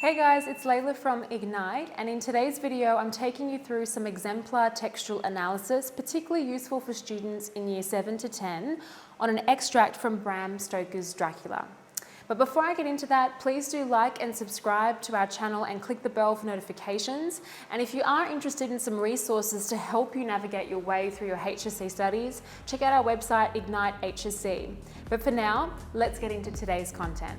Hey guys, it's Layla from Ignite, and in today's video I'm taking you through some exemplar textual analysis, particularly useful for students in year 7 to 10, on an extract from Bram Stoker's Dracula. But before I get into that, please do like and subscribe to our channel and click the bell for notifications. And if you are interested in some resources to help you navigate your way through your HSC studies, check out our website Ignite HSC. But for now, let's get into today's content.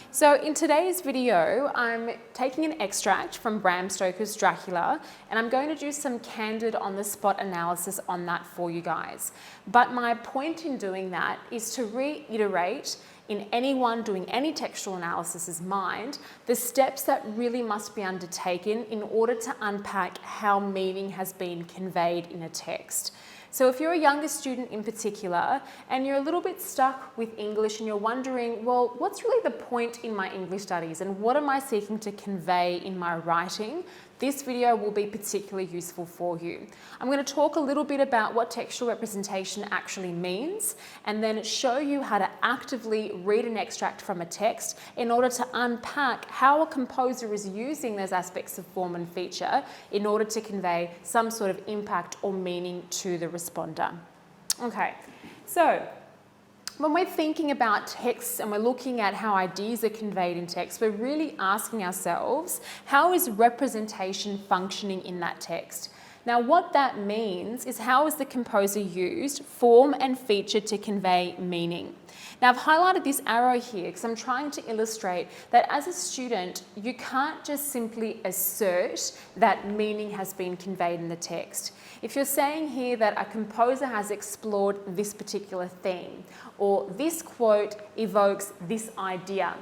So in today's video, I'm taking an extract from Bram Stoker's Dracula, and I'm going to do some candid on-the-spot analysis on that for you guys. But my point in doing that is to reiterate in anyone doing any textual analysis's mind, the steps that really must be undertaken in order to unpack how meaning has been conveyed in a text. So if you're a younger student in particular, and you're a little bit stuck with English and you're wondering, well, what's really the point in my English studies and what am I seeking to convey in my writing? This video will be particularly useful for you. I'm going to talk a little bit about what textual representation actually means, and then show you how to actively read an extract from a text in order to unpack how a composer is using those aspects of form and feature in order to convey some sort of impact or meaning to the responder. Okay, so when we're thinking about texts and we're looking at how ideas are conveyed in text, we're really asking ourselves, how is representation functioning in that text? Now, what that means is how has the composer used form and feature to convey meaning? Now, I've highlighted this arrow here because I'm trying to illustrate that as a student, you can't just simply assert that meaning has been conveyed in the text. If you're saying here that a composer has explored this particular theme, or this quote evokes this idea,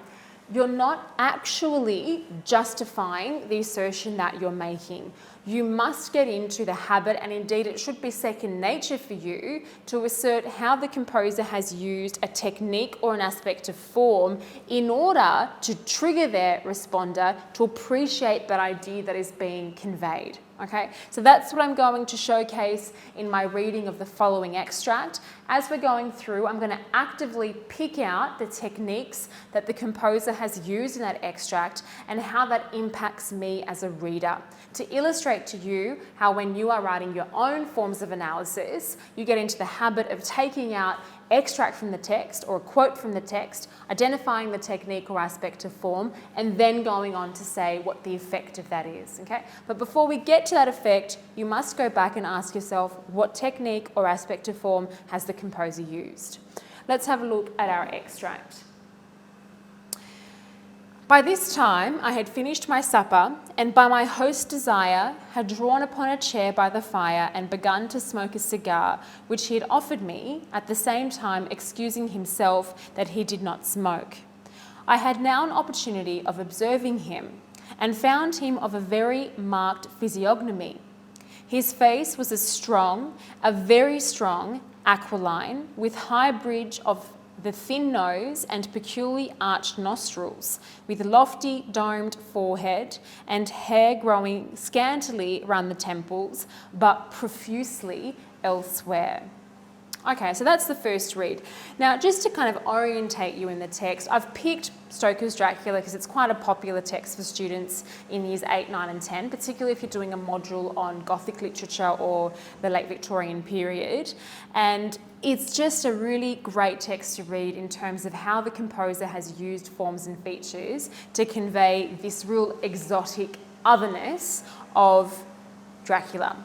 you're not actually justifying the assertion that you're making. You must get into the habit, and indeed it should be second nature for you, to assert how the composer has used a technique or an aspect of form in order to trigger their responder to appreciate that idea that is being conveyed. Okay, so that's what I'm going to showcase in my reading of the following extract. As we're going through, I'm going to actively pick out the techniques that the composer has used in that extract and how that impacts me as a reader, to illustrate to you how when you are writing your own forms of analysis, you get into the habit of taking out extract from the text or a quote from the text, identifying the technique or aspect of form, and then going on to say what the effect of that is, okay? But before we get to that effect, you must go back and ask yourself, what technique or aspect of form has the composer used? Let's have a look at our extract. By this time, I had finished my supper, and by my host's desire, had drawn upon a chair by the fire and begun to smoke a cigar, which he had offered me, at the same time excusing himself that he did not smoke. I had now an opportunity of observing him, and found him of a very marked physiognomy. His face was a very strong, aquiline, with high bridge of the thin nose and peculiarly arched nostrils, with lofty domed forehead and hair growing scantily round the temples, but profusely elsewhere. Okay, so that's the first read. Now, just to kind of orientate you in the text, I've picked Stoker's Dracula because it's quite a popular text for students in years 8, 9 and 10, particularly if you're doing a module on Gothic literature or the late Victorian period. And it's just a really great text to read in terms of how the composer has used forms and features to convey this real exotic otherness of Dracula.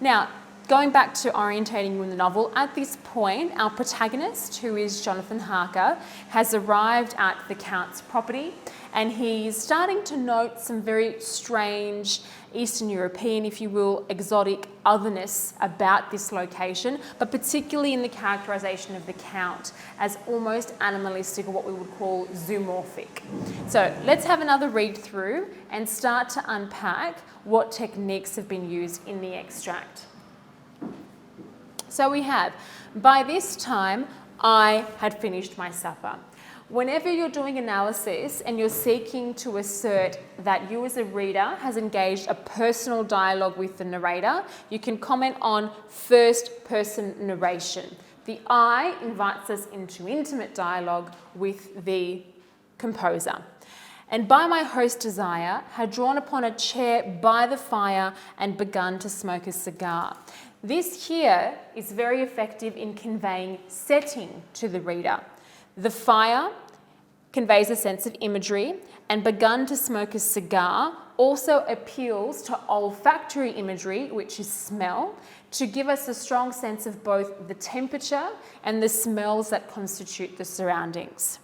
Now, going back to orientating you in the novel, at this point, our protagonist, who is Jonathan Harker, has arrived at the Count's property, and he's starting to note some very strange Eastern European, if you will, exotic otherness about this location, but particularly in the characterization of the Count as almost animalistic, or what we would call zoomorphic. So let's have another read through and start to unpack what techniques have been used in the extract. So we have, by this time, I had finished my supper. Whenever you're doing analysis and you're seeking to assert that you as a reader has engaged a personal dialogue with the narrator, you can comment on first person narration. The I invites us into intimate dialogue with the composer. And by my host desire, had drawn upon a chair by the fire and begun to smoke a cigar. This here is very effective in conveying setting to the reader. The fire conveys a sense of imagery, and begun to smoke a cigar also appeals to olfactory imagery, which is smell, to give us a strong sense of both the temperature and the smells that constitute the surroundings,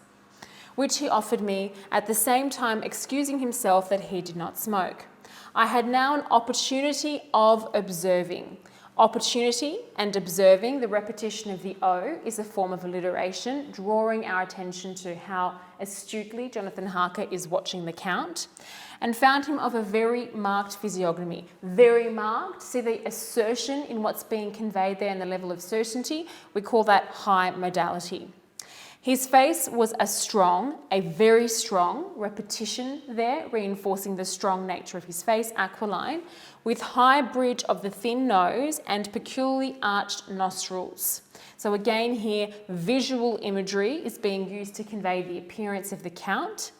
which he offered me, at the same time excusing himself that he did not smoke. I had now an opportunity of observing. Opportunity and observing, the repetition of the O is a form of alliteration, drawing our attention to how astutely Jonathan Harker is watching the count, and found him of a very marked physiognomy. Very marked, see the assertion in what's being conveyed there and the level of certainty, we call that high modality. His face was a very strong, repetition there, reinforcing the strong nature of his face, aquiline, with high bridge of the thin nose and peculiarly arched nostrils. So again here, visual imagery is being used to convey the appearance of the count,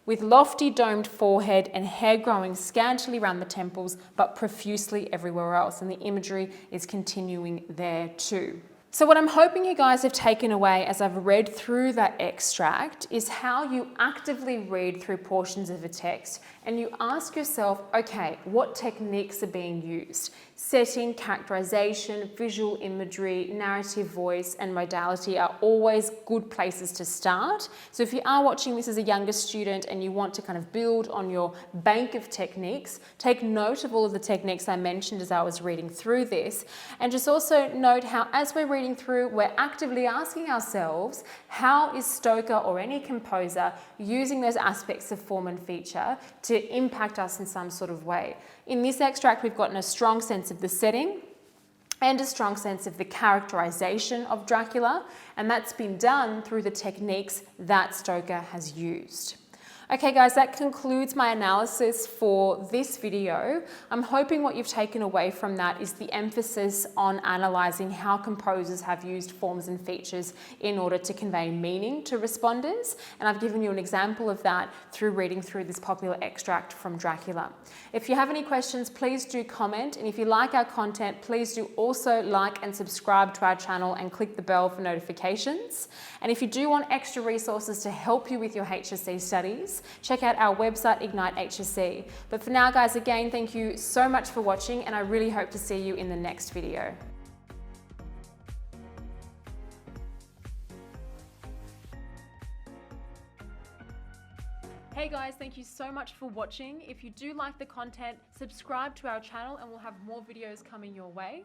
with lofty domed forehead and hair growing scantily around the temples, but profusely everywhere else. And the imagery is continuing there too. So what I'm hoping you guys have taken away as I've read through that extract is how you actively read through portions of a text and you ask yourself, okay, what techniques are being used? Setting, characterization, visual imagery, narrative voice, and modality are always good places to start. So if you are watching this as a younger student and you want to kind of build on your bank of techniques, take note of all of the techniques I mentioned as I was reading through this, and just also note how as we're reading through, we're actively asking ourselves, how is Stoker or any composer using those aspects of form and feature to impact us in some sort of way? In this extract, we've gotten a strong sense of the setting and a strong sense of the characterization of Dracula, and that's been done through the techniques that Stoker has used. Okay guys, that concludes my analysis for this video. I'm hoping what you've taken away from that is the emphasis on analysing how composers have used forms and features in order to convey meaning to responders. And I've given you an example of that through reading through this popular extract from Dracula. If you have any questions, please do comment. And if you like our content, please do also like and subscribe to our channel and click the bell for notifications. And if you do want extra resources to help you with your HSC studies, check out our website, Ignite HSC. But for now, guys, again, thank you so much for watching, and I really hope to see you in the next video. Hey guys, thank you so much for watching. If you do like the content, subscribe to our channel and we'll have more videos coming your way.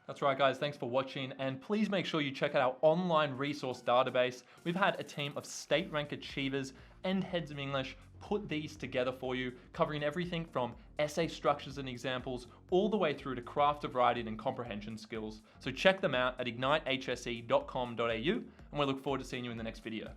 That's right, guys. Thanks for watching. And please make sure you check out our online resource database. We've had a team of state rank achievers and heads of English put these together for you, covering everything from essay structures and examples all the way through to craft of writing and comprehension skills. So check them out at ignitehsc.com.au, and we look forward to seeing you in the next video.